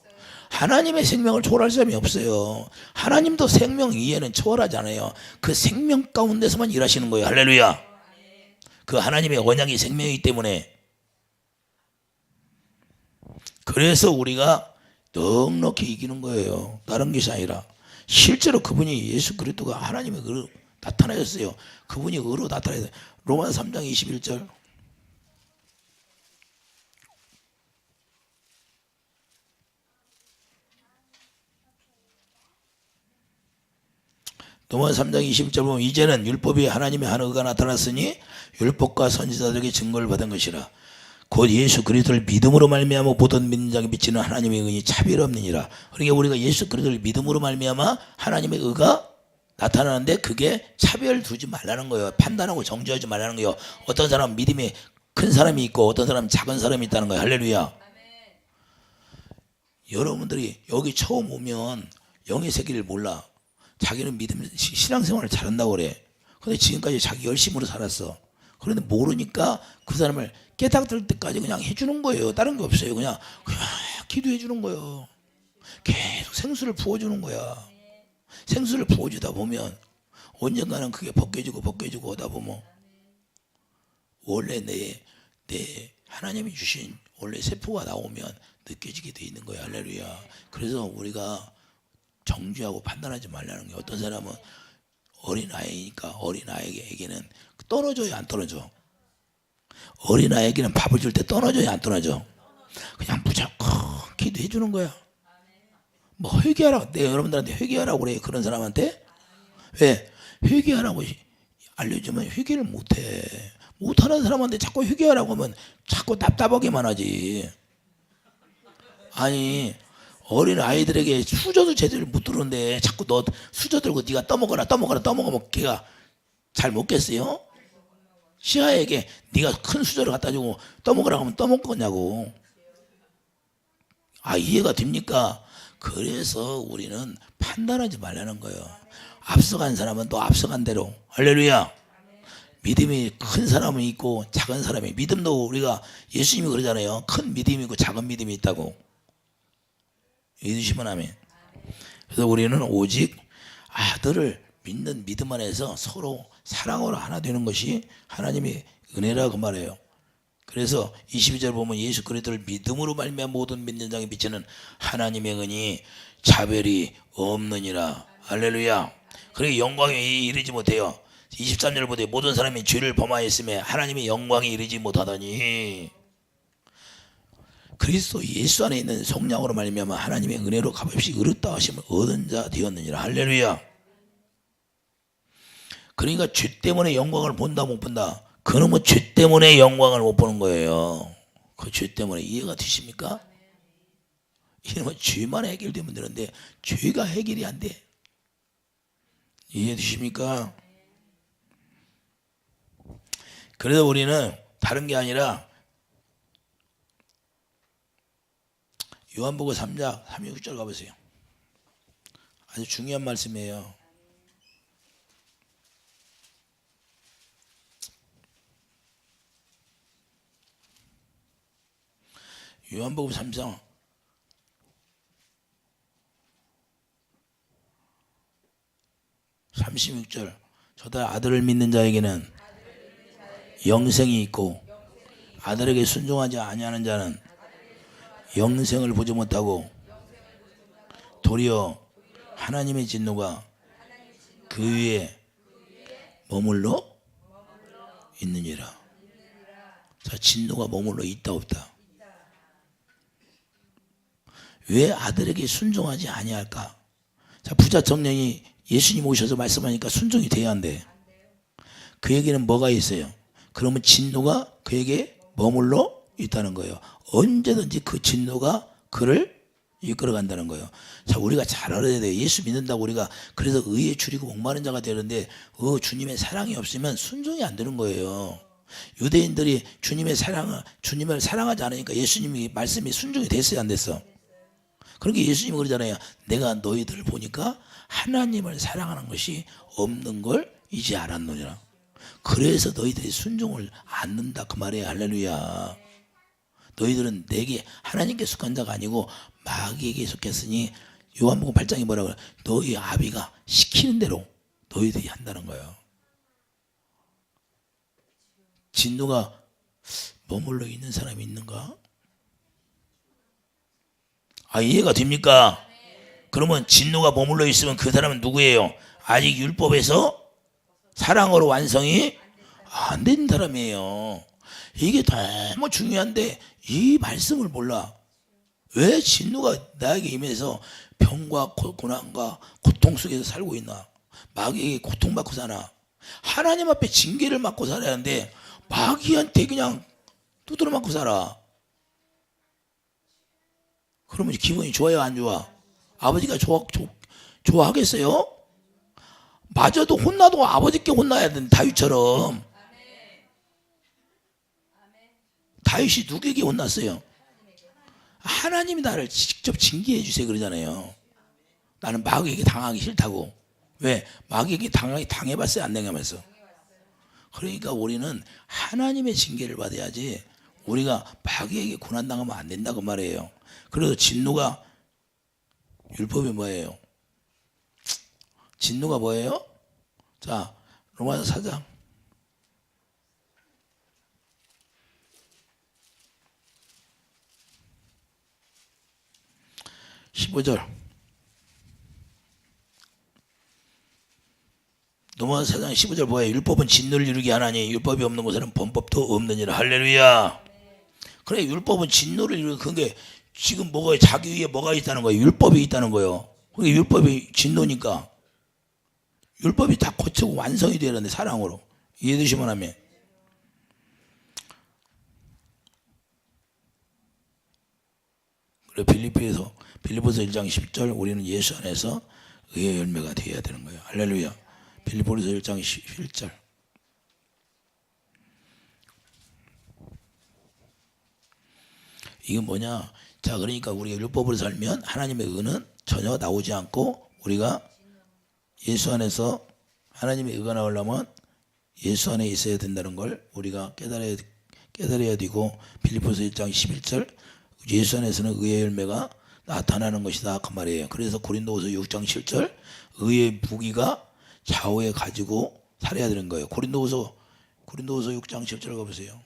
하나님의 생명을 초월할 사람이 없어요. 하나님도 생명 이해는 초월하지 않아요. 그 생명 가운데서만 일하시는 거예요. 할렐루야. 그 하나님의 언약이 생명이기 때문에. 그래서 우리가 넉넉히 이기는 거예요. 다른 것이 아니라. 실제로 그분이 예수 그리스도가 하나님의 의로 나타나셨어요. 그분이 의로 나타나셨어요. 로마서 3장 21절. 로마서 3장 21절 보면 이제는 율법이 하나님의 한 의가 나타났으니 율법과 선지자들에게 증거를 받은 것이라. 곧 예수 그리스도를 믿음으로 말미암아 모든 믿는 자에게 비치는 하나님의 의는 차별없느니라. 그러니까 우리가 예수 그리스도를 믿음으로 말미암아 하나님의 의가 나타나는데 그게 차별 두지 말라는 거예요. 판단하고 정죄하지 말라는 거예요. 어떤 사람은 믿음이 큰 사람이 있고 어떤 사람은 작은 사람이 있다는 거예요. 할렐루야. 여러분들이 여기 처음 오면 영의 세계를 몰라. 자기는 믿음 신앙생활을 잘한다고 그래. 근데 지금까지 자기 열심으로 살았어. 그런데 모르니까 그 사람을 깨닫을 때까지 그냥 해주는 거예요. 다른 게 없어요. 그냥 기도해 주는 거예요. 계속 생수를 부어주는 거야. 생수를 부어주다 보면 언젠가는 그게 벗겨지고 하다 보면 원래 내 하나님이 주신 원래 세포가 나오면 느껴지게 돼 있는 거야. 할렐루야. 그래서 우리가 정죄하고 판단하지 말라는 게 어떤 사람은 어린아이니까 어린아이에게는 떨어져요 안 떨어져? 어린아이에게는 밥을 줄 때 떨어져요 안 떨어져? 그냥 무조건 기도해 주는 거야. 뭐 회개하라고 내가 여러분들한테 회개하라고 그래요 그런 사람한테? 왜? 회개하라고 알려주면 회개를 못해. 못하는 사람한테 자꾸 회개하라고 하면 자꾸 답답하게만 하지. 아니 어린 아이들에게 수저도 제대로 못 들었는데 자꾸 너 수저 들고 네가 떠먹으면 걔가 잘 먹겠어요? 시아에게 네가 큰 수저를 갖다 주고 떠먹으라고 하면 떠먹겠냐고. 아 이해가 됩니까? 그래서 우리는 판단하지 말라는 거예요. 앞서간 사람은 또 앞서간 대로 할렐루야. 믿음이 큰 사람이 있고 작은 사람이 믿음도 우리가 예수님이 그러잖아요. 큰 믿음이 있고 작은 믿음이 있다고. 믿으시면 아멘. 그래서 우리는 오직 아들을 믿는 믿음 안에서 서로 사랑으로 하나 되는 것이 하나님의 은혜라고 말해요. 그래서 22절 보면 예수 그리스도를 믿음으로 말미암아 모든 믿는 자에게 비치는 하나님의 은이 차별이 없느니라. 할렐루야. 그러기 영광이 이르지 못해요. 23절 보되 모든 사람이 죄를 범하였음에 하나님의 영광이 이르지 못하더니 그리스도 예수 안에 있는 성령으로 말미암아 하나님의 은혜로 값없이 의롭다 하심을 얻은 자 되었느니라. 할렐루야. 그러니까 죄 때문에 영광을 본다 못 본다? 그놈은 죄 때문에 영광을 못 보는 거예요. 그 죄 때문에 이해가 되십니까? 이놈은 죄만 해결되면 되는데 죄가 해결이 안 돼. 이해되십니까? 그래서 우리는 다른 게 아니라 요한복음 3장 36절 가보세요. 아주 중요한 말씀이에요. 요한복음 3장 36절 저다 아들을 믿는 자에게는 영생이 있고 아들에게 순종하지 아니하는 자는 영생을 보지 못하고 도리어 하나님의 진노가 그 위에 머물러 있느니라. 자, 진노가 머물러 있다 없다? 왜 아들에게 순종하지 아니할까? 자, 부자 청년이 예수님 오셔서 말씀하니까 순종이 돼야 한대. 그에게는 뭐가 있어요? 그러면 진노가 그에게 머물러 있다는 거예요. 언제든지 그 진노가 그를 이끌어 간다는 거예요. 자, 우리가 잘 알아야 돼요. 예수 믿는다고 우리가 그래서 의에 줄이고 목마른 자가 되는데 주님의 사랑이 없으면 순종이 안 되는 거예요. 유대인들이 주님을 사랑하지 않으니까 예수님이 말씀이 순종이 됐어요 안 됐어? 그러니까 예수님이 그러잖아요. 내가 너희들을 보니까 하나님을 사랑하는 것이 없는 걸 이제 알았느니라. 그래서 너희들이 순종을 않는다 그 말이에요. 할렐루야. 너희들은 내게 하나님께 속한 자가 아니고 마귀에게 속했으니 요한복음 8장이 뭐라고 그래? 너희 아비가 시키는 대로 너희들이 한다는 거예요. 진노가 머물러 있는 사람이 있는가? 아, 이해가 됩니까? 그러면 진노가 머물러 있으면 그 사람은 누구예요? 아직 율법에서 사랑으로 완성이 안 된 사람이에요. 이게 너무 중요한데 이 말씀을 몰라. 왜 진노가 나에게 임해서 병과 고난과 고통 속에서 살고 있나? 마귀에게 고통받고 사나? 하나님 앞에 징계를 받고 살아야 하는데 마귀한테 그냥 두드려 맞고 살아. 그러면 기분이 좋아요 안 좋아? 아버지가 좋아하겠어요? 맞아도 혼나도 아버지께 혼나야 되는 다윗처럼. 다윗이 누구에게 혼났어요? 하나님이 나를 직접 징계해 주세요 그러잖아요. 나는 마귀에게 당하기 싫다고. 왜? 마귀에게 당해봤어요 안 당해봤어? 그러니까 우리는 하나님의 징계를 받아야지 우리가 마귀에게 고난당하면 안 된다고 말해요. 그래서 진노가 율법이 뭐예요? 진노가 뭐예요? 자, 로마서 4장 15절 로마서 4장 15절 뭐예요? 율법은 진노를 이루게 하나니 율법이 없는 곳에는 범법도 없느니라. 할렐루야. 그래, 율법은 진노를 이루는, 그게 지금 뭐가 자기 위에 뭐가 있다는 거예요? 율법이 있다는 거예요. 그게 율법이 진노니까 율법이 다 고치고 완성이 되는데 사랑으로. 이해되시면 하면. 그래, 빌립보서 1장 10절 우리는 예수 안에서 의의 열매가 되어야 되는 거예요. 할렐루야. 빌립보서 1장 11절. 이게 뭐냐? 자, 그러니까 우리가 율법으로 살면 하나님의 의는 전혀 나오지 않고 우리가 예수 안에서 하나님의 의가 나오려면 예수 안에 있어야 된다는 걸 우리가 깨달아야 되고, 빌립보서 1장 11절 예수 안에서는 의의 열매가 나타나는 것이다 그 말이에요. 그래서 고린도후서 6장 7절 의의 무기가 좌우에 가지고 살아야 되는 거예요. 고린도후서 6장 7절 가보세요.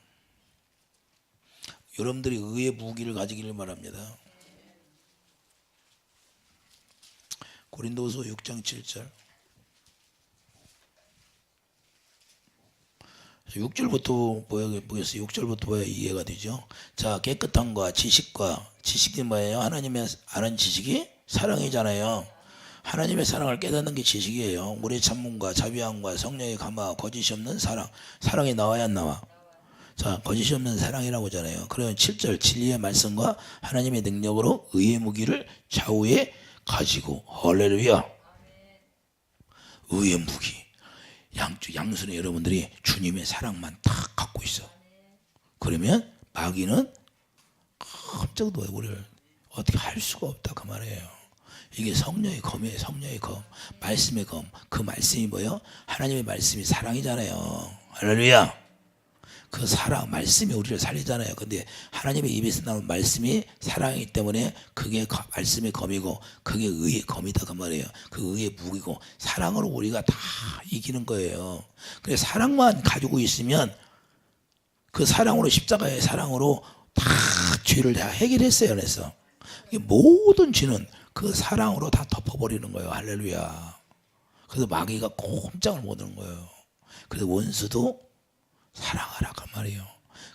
여러분들이 의의 무기를 가지기를 바랍니다. 고린도후서 6장 7절. 6절부터 보겠어요. 6절부터 봐야 이해가 되죠. 자, 깨끗함과 지식이 뭐예요? 하나님의 아는 지식이 사랑이잖아요. 하나님의 사랑을 깨닫는 게 지식이에요. 우리의 찬문과 자비함과 성령의 감화, 거짓이 없는 사랑이 나와야 안 나와? 자, 거짓이 없는 사랑이라고 하잖아요. 그러면 7절 진리의 말씀과 하나님의 능력으로 의의 무기를 좌우에 가지고. 할렐루야. 의의 무기. 양손에 여러분들이 주님의 사랑만 딱 갖고 있어. 그러면 마귀는 깜짝 놀라요. 우리를 어떻게 할 수가 없다 그 말이에요. 이게 성령의 검이에요. 성령의 검, 말씀의 검. 그 말씀이 뭐예요? 하나님의 말씀이 사랑이잖아요. 할렐루야. 그 사랑, 말씀이 우리를 살리잖아요. 근데 하나님의 입에서 나오는 말씀이 사랑이기 때문에 그게 말씀의 검이고 그게 의의 검이다 그 말이에요. 그 의의 무기고 사랑으로 우리가 다 이기는 거예요. 그래서 사랑만 가지고 있으면 그 사랑으로, 십자가의 사랑으로 다 죄를 다 해결했어요. 그래서 모든 죄는 그 사랑으로 다 덮어버리는 거예요. 할렐루야. 그래서 마귀가 꼼짝을 못하는 거예요. 그래서 원수도 사랑하라 그 말이에요.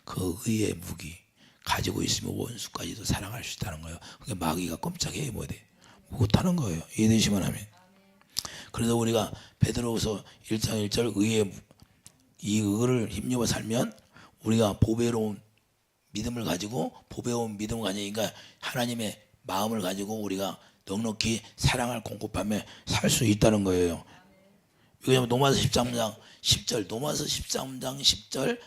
그 의의 무기 가지고 있으면 원수까지도 사랑할 수 있다는 거예요. 그게 마귀가 꼼짝해 못하는 거예요. 이해되시면 하면. 그래서 우리가 베드로후서 1장 1절 이 의를 힘입어 살면 우리가 보배로운 믿음을 가지고, 보배로운 믿음을 가지니까 하나님의 마음을 가지고 우리가 넉넉히 사랑을 공급하며 살 수 있다는 거예요. 왜냐하면 노마서 13장 10절, 노마서 13장 10절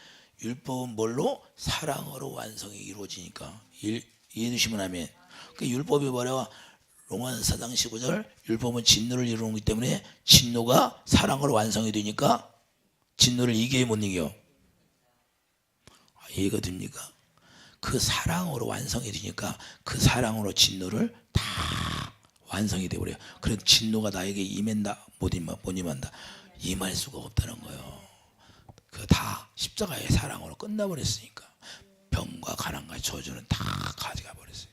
율법은 뭘로? 사랑으로 완성이 이루어지니까. 이해되시면 하면. 그 율법이 뭐래요? 로마서 4장 15절 율법은 진노를 이루는 거기 때문에 진노가 사랑으로 완성이 되니까 진노를 이겨야 못 이겨. 이해가 됩니까? 그 사랑으로 완성이 되니까 그 사랑으로 진노를 다 완성이 되어버려요. 그래서 진노가 나에게 임한다 못 임한다, 임할 수가 없다는 거예요. 그 다 십자가의 사랑으로 끝나버렸으니까 병과 가난과 저주는 다 가져가 버렸어요.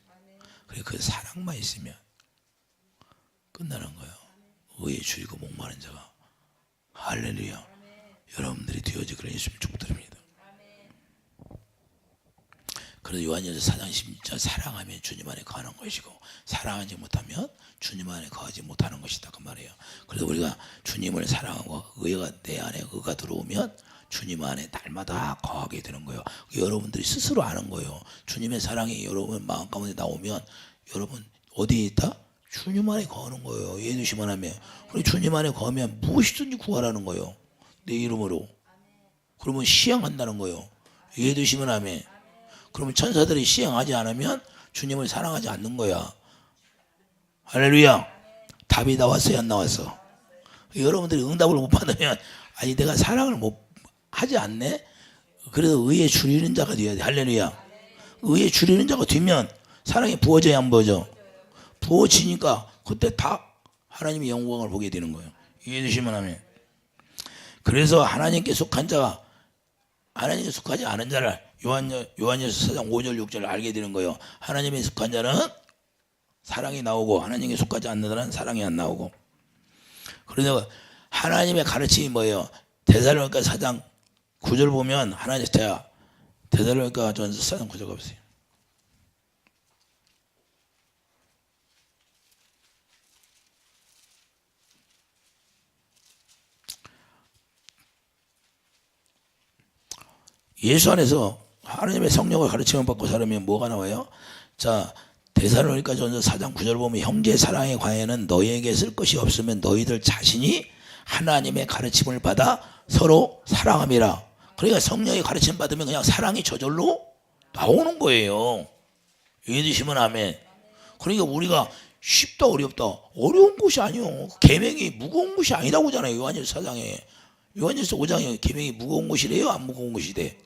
그래, 그 사랑만 있으면 끝나는 거예요. 의에 줄이고 목마른 자가. 할렐루야. 여러분들이 되어지기를 예수님 축복드립니다. 그래서 요한일서 4장 16절 사랑하면 주님 안에 거하는 것이고 사랑하지 못하면 주님 안에 거하지 못하는 것이다 그 말이에요. 그래서 우리가 주님을 사랑하고 의가 내 안에 의가 들어오면 주님 안에 날마다 거하게 되는 거예요. 여러분들이 스스로 아는 거예요. 주님의 사랑이 여러분 마음 가운데 나오면 여러분 어디에 있다? 주님 안에 거하는 거예요. 이해되시면 하면. 그리고 주님 안에 거하면 무엇이든지 구하라는 거예요. 내 이름으로. 그러면 시행한다는 거예요. 이해되시면 하면. 그러면 천사들이 시행하지 않으면 주님을 사랑하지 않는 거야. 할렐루야. 답이 나왔어요, 안 나왔어? 여러분들이 응답을 못 받으면 아니 내가 사랑을 못 하지 않네? 그래서 의에 줄이는 자가 되어야 돼. 할렐루야. 의에 줄이는 자가 되면 사랑이 부어져야 안 부어져? 부어지니까 그때 다 하나님의 영광을 보게 되는 거예요. 이해되시면 하면. 그래서 하나님께 속한 자가 하나님께 속하지 않은 자를 요한일서 4장 5절 6절 알게 되는 거예요. 하나님에 속한 자는 사랑이 나오고 하나님께 속하지 않는 자는 사랑이 안 나오고. 그래서 하나님의 가르침이 뭐예요? 데살로니가 4장 9절 보면 하나님 제가 데살로니가 전서 4장 9절 가보세요. 예수 안에서 하나님의 성령을 가르침을 받고 살으면 뭐가 나와요? 자, 데살로니가 전서 4장 9절 보면 형제 사랑의 관해는 너희에게 쓸 것이 없으면 너희들 자신이 하나님의 가르침을 받아 서로 사랑함이라. 그러니까 성령의 가르침 받으면 그냥 사랑이 저절로 나오는 거예요. 이해되시면 아멘. 그러니까 우리가 쉽다 어렵다 어려운 것이 아니요. 계명이 무거운 것이 아니라고 하잖아요. 요한일서 4장에 요한일서 5장에 계명이 무거운 것이래요? 안 무거운 것이래?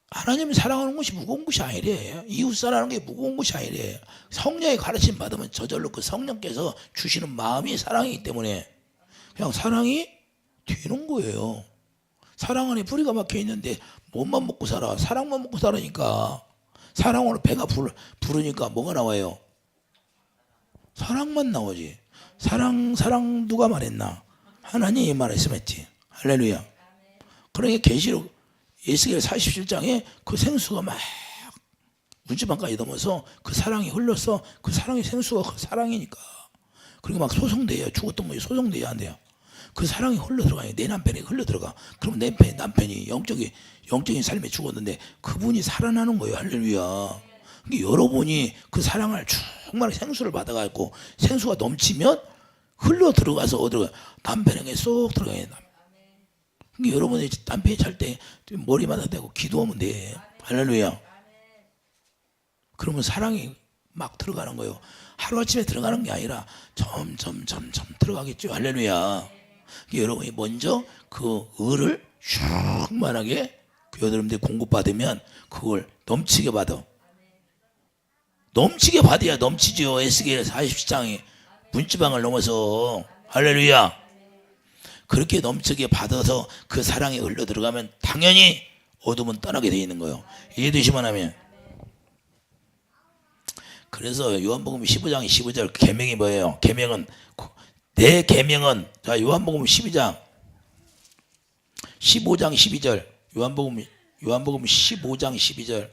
하나님을 사랑하는 것이 무거운 것이 아니래. 이웃 사랑하는 게 무거운 것이 아니래. 성령의 가르침 받으면 저절로 그 성령께서 주시는 마음이 사랑이기 때문에 그냥 사랑이 되는 거예요. 사랑 안에 뿌리가 막혀 있는데 뭐만 먹고 살아? 사랑만 먹고 살으니까. 사랑으로 배가 부르니까 뭐가 나와요? 사랑만 나오지. 사랑 누가 말했나? 하나님이 말씀했지. 할렐루야. 그러니까 계시록 에스겔 47장에 그 생수가 막 문지방까지 넘어서 그 사랑이 흘러서 그 사랑의 생수가 그 사랑이니까. 그리고 막 소송돼요. 죽었던 것이 소송돼야 안 돼요. 그 사랑이 흘러 들어가요. 내 남편이 흘러 들어가. 그럼 내 남편이 영적인 삶에 죽었는데 그분이 살아나는 거예요. 할렐루야. 그러니까 여러분이 그 사랑을 정말 생수를 받아가지고 생수가 넘치면 흘러 들어가서 어디로 남편에게 쏙 들어가요. 그러니까 여러분이 남편이 잘 때 머리마다 대고 기도하면 돼. 할렐루야. 그러면 사랑이 막 들어가는 거예요. 하루아침에 들어가는 게 아니라 점점 들어가겠죠. 할렐루야. 여러분이 먼저 그 의를 충만하게 여러분들이 공급받으면 그걸 넘치게 받아. 넘치게 받아야 넘치죠. 에스겔 47장이 문지방을 넘어서. 할렐루야. 그렇게 넘치게 받아서 그 사랑이 흘러 들어가면 당연히 어둠은 떠나게 되어 있는 거예요. 이해되시면 하면. 그래서 요한복음 15장 15절 계명이 뭐예요? 계명은 내 계명은 자 요한복음 12장 15장 12절 요한복음 15장 12절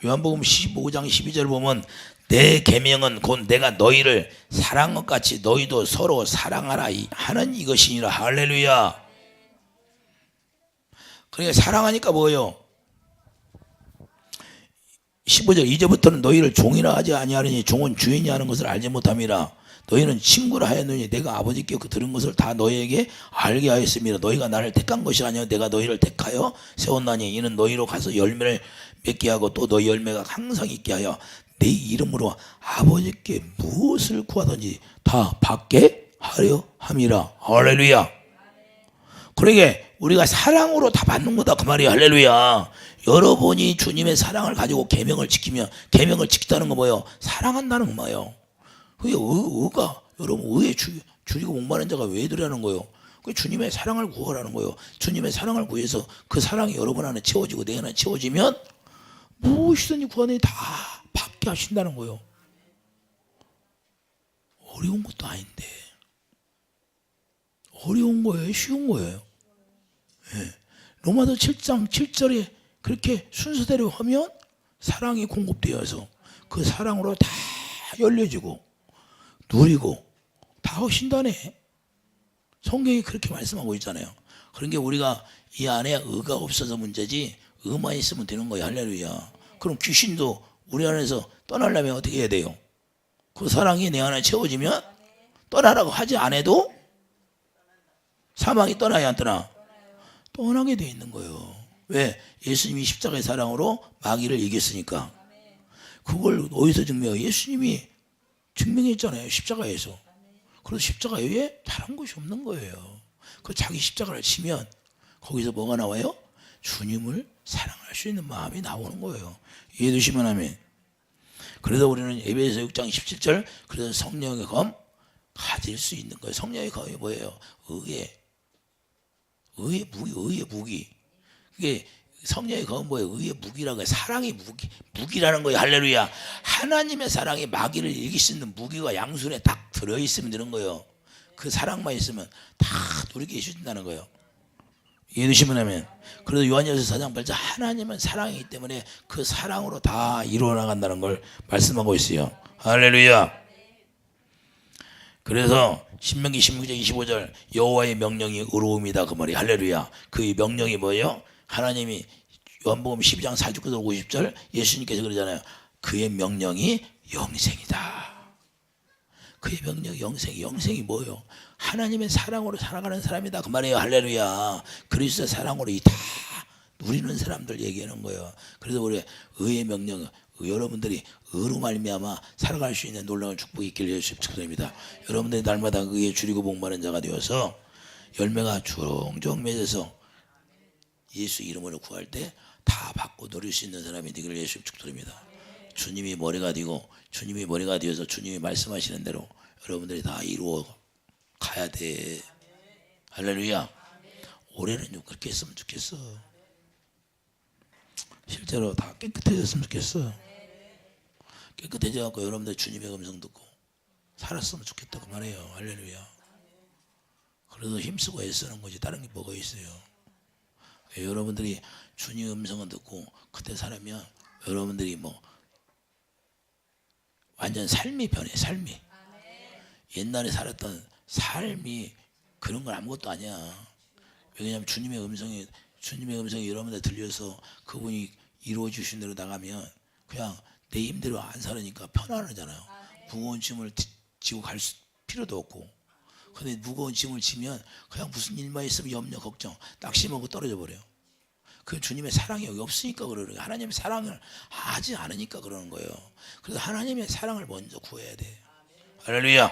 요한복음 15장 12절 보면 내 계명은 곧 내가 너희를 사랑한 것 같이 너희도 서로 사랑하라 하는 이것이니라. 할렐루야. 그러니까 사랑하니까 뭐예요? 15절 이제부터는 너희를 종이라 하지 아니하느니 종은 주인이 하는 것을 알지 못함이라. 너희는 친구라 하였느니 내가 아버지께 들은 것을 다 너희에게 알게 하였습니다. 너희가 나를 택한 것이 아니요 내가 너희를 택하여 세웠나니 이는 너희로 가서 열매를 맺게 하고 또 너희 열매가 항상 있게 하여 내 이름으로 아버지께 무엇을 구하든지 다 받게 하려 함이라. 할렐루야. 그러게 우리가 사랑으로 다 받는 거다 그 말이야. 할렐루야. 여러분이 주님의 사랑을 가지고 계명을 지키면 계명을 지키다는 거 뭐예요? 사랑한다는 거 뭐예요? 그게 의가 여러분 의에 줄이고 목마른 자가 왜 들으라는 거예요? 그 주님의 사랑을 구하라는 거예요. 주님의 사랑을 구해서 그 사랑이 여러분 안에 채워지고 내 안에 채워지면 무엇이든지 구하니 다 받게 하신다는 거예요. 어려운 것도 아닌데 어려운 거예요? 쉬운 거예요? 네. 로마서 7장 7절에 그렇게 순서대로 하면 사랑이 공급되어서 그 사랑으로 다 열려지고 누리고 다 하신다네. 성경이 그렇게 말씀하고 있잖아요. 그러니까 우리가 이 안에 의가 없어서 문제지 의만 있으면 되는 거예요. 할렐루야. 그럼 귀신도 우리 안에서 떠나려면 어떻게 해야 돼요? 그 사랑이 내 안에 채워지면 떠나라고 하지 않아도 사망이 떠나야 안 떠나? 떠나게 돼 있는 거예요. 왜? 예수님이 십자가의 사랑으로 마귀를 이겼으니까. 그걸 어디서 증명해요? 예수님이 증명했잖아요. 십자가에서. 그래서 십자가 외에 다른 것이 없는 거예요. 그 자기 십자가를 치면 거기서 뭐가 나와요? 주님을 사랑할 수 있는 마음이 나오는 거예요. 이해되시면 하면. 그래서 우리는 에베소 6장 17절 그래서 성령의 검 가질 수 있는 거예요. 성령의 검이 뭐예요? 의의 무기. 그게 성령이 그건 뭐예요? 의의 무기라고 해요. 사랑이 무기라는 거예요. 할렐루야. 하나님의 사랑이 마귀를 이길 수 있는 무기가 양손에 딱 들어있으면 되는 거예요. 그 사랑만 있으면 다 누리게 해주신다는 거예요. 이해되시면 하면. 그래서 요한일서 4장 8절 하나님은 사랑이기 때문에 그 사랑으로 다 이루어 나간다는 걸 말씀하고 있어요. 할렐루야. 그래서 신명기 16장 25절 여호와의 명령이 의로움이다 그 말이 할렐루야. 그 명령이 뭐예요? 하나님이 요한복음 12장 49절 50절 예수님께서 그러잖아요. 그의 명령이 영생이다. 그의 명령이 영생이 뭐예요? 하나님의 사랑으로 살아가는 사람이다 그 말이에요. 할렐루야. 그리스도의 사랑으로 이 다 누리는 사람들 얘기하는 거예요. 그래서 우리 의의 명령 여러분들이 의로 말미암아 살아갈 수 있는 놀라운 축복이 있기를 예수 축복드립니다. 여러분들이 날마다 의에 줄이고 복마는 자가 되어서 열매가 종종 맺어서 예수 이름으로 구할 때 다 받고 누릴 수 있는 사람이 되기를 예수 축복드립니다. 주님이 머리가 되고 주님이 머리가 되어서 주님이 말씀하시는 대로 여러분들이 다 이루어 가야 돼. 할렐루야. 올해는 좀 그렇게 했으면 좋겠어. 실제로 다 깨끗해졌으면 좋겠어. 깨끗해져갖고 여러분들 주님의 음성 듣고 살았으면 좋겠다 그 말이에요. 할렐루야. 그래도 힘쓰고 애쓰는 거지 다른 게 뭐가 있어요. 여러분들이 주님의 음성을 듣고 그때 살면 여러분들이 뭐 완전 삶이 변해. 삶이 옛날에 살았던 삶이 그런 건 아무것도 아니야. 왜냐하면 주님의 음성이 여러분들 들려서 그분이 이루어 주신 대로 나가면 그냥 내 힘대로 안 살으니까 편안하잖아요. 무거운 짐을 지고 갈 필요도 없고. 근데 무거운 짐을 지면 그냥 무슨 일만 있으면 염려 걱정 낙심하고 떨어져 버려요. 그 주님의 사랑이 여기 없으니까 그러는 거예요. 하나님의 사랑을 하지 않으니까 그러는 거예요. 그래서 하나님의 사랑을 먼저 구해야 돼. 할렐루야.